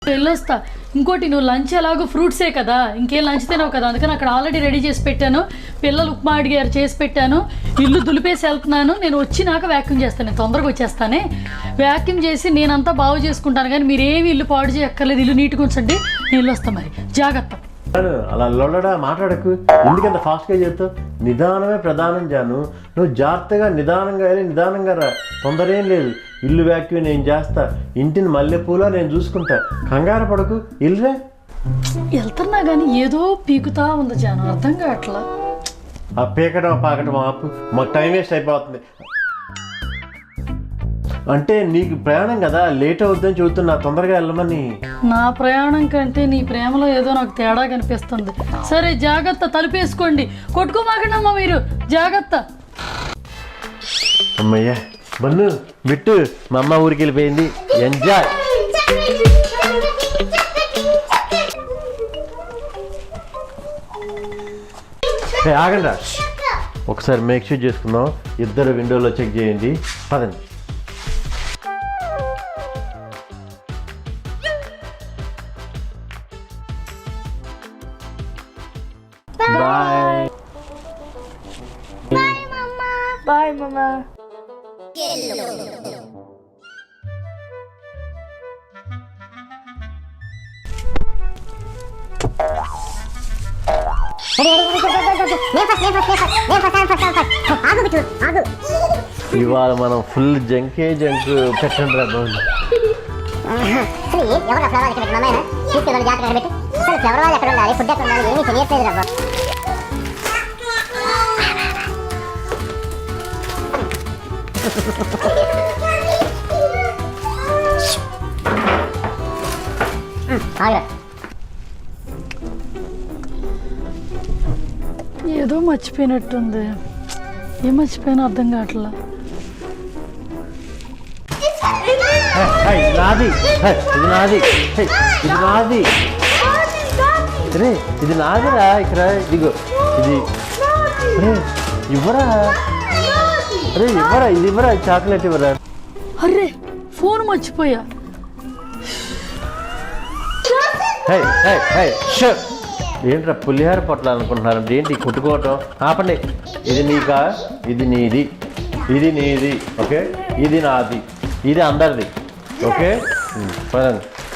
వెళ్ళొస్తా. ఇంకోటి నువ్వు లంచ్ ఎలాగో ఫ్రూట్సే కదా, ఇంకేం లంచ్ తినవు కదా, అందుకని అక్కడ ఆల్రెడీ రెడీ చేసి పెట్టాను. పిల్లలు ఉప్మా అడిగారు, చేసి పెట్టాను. ఇల్లు దులిపేసి వెళ్తున్నాను. నేను వచ్చినాక వ్యాక్యూమ్ చేస్తాను. నేను తొందరగా వచ్చేస్తానే. వ్యాక్యూమ్ చేసి నేనంతా బాగు చేసుకుంటాను. కానీ మీరేమి ఇల్లు పాడు చేయక్కర్లేదు. ఇల్లు నీట్గా ఉంచండి. నేను ఇల్లు వస్తాను. మరి జాగ్రత్త. అలా లొల్లడా మాట్లాడకు. ఎందుకంత ఫాస్ట్గా చెప్తావు? నిదానమే ప్రధానం జాను. నువ్వు జాగ్రత్తగా నిదానంగా వెళ్ళి నిదానంగా రా. తొందర ఏం లేదు. ఇల్లు వ్యాక్యూమ్ నేను చేస్తా. ఇంటిని మల్లెపూలా నేను చూసుకుంటా. కంగారు పడకు. ఇల్లురే వెళ్తున్నా కానీ ఏదో పీకుతా ఉంది జాను, అర్థం కావట్లా. ఆ పీకడం పాకటం ఆపు. మాకు టైం వేస్ట్ అయిపోతుంది. అంటే నీకు ప్రయాణం కదా, లేట్ అవుద్దని చెబుతున్నా. తొందరగా వెళ్ళమని. నా ప్రయాణం కంటే నీ ప్రేమలో ఏదో నాకు తేడా కనిపిస్తుంది. సరే జాగ్రత్త. తలుపేసుకోండి. కొట్టుకోమాకండమ్మా మీరు. జాగ్రత్త. అమ్మయ్యా బన్ను బిట్టు మా అమ్మ ఊరికి వెళ్ళిపోయింది. ఎంజాయ్. ఆగండి. ఒకసారి మేక్ షూట్ చేసుకుందాం. ఇద్దరు విండోలో చెక్ చేయండి. పదండి. బాయ్ బాయ్ మమ్మా. ఇవాళ మనం ఫుల్ జంకే జంక్ పెట్టండి రా బాబు. ఏదో మర్చిపోయినట్టుంది. ఏం మర్చిపోయినా అర్థం కావట్లా. నాది ఇది నాది ఇది నాది రే ఇది నాదిరా. ఇక్కడ ఇదిగో ఇది ఇవ్వరా. అరే ఇవ్వరా, ఇది ఇవ్వరా, చాక్లెట్ ఇవ్వరా. అర్రే ఫోన్ మర్చిపోయా. ఏంట్రా పులిహార పొట్లాలనుకుంటున్నారంటే ఏంటి కొట్టుకోవటం? ఆపండి. ఇది నీకా, ఇది నీది, ఇది నీది, ఓకే, ఇది నాది, ఇది అందరిది, ఓకే. పదండి.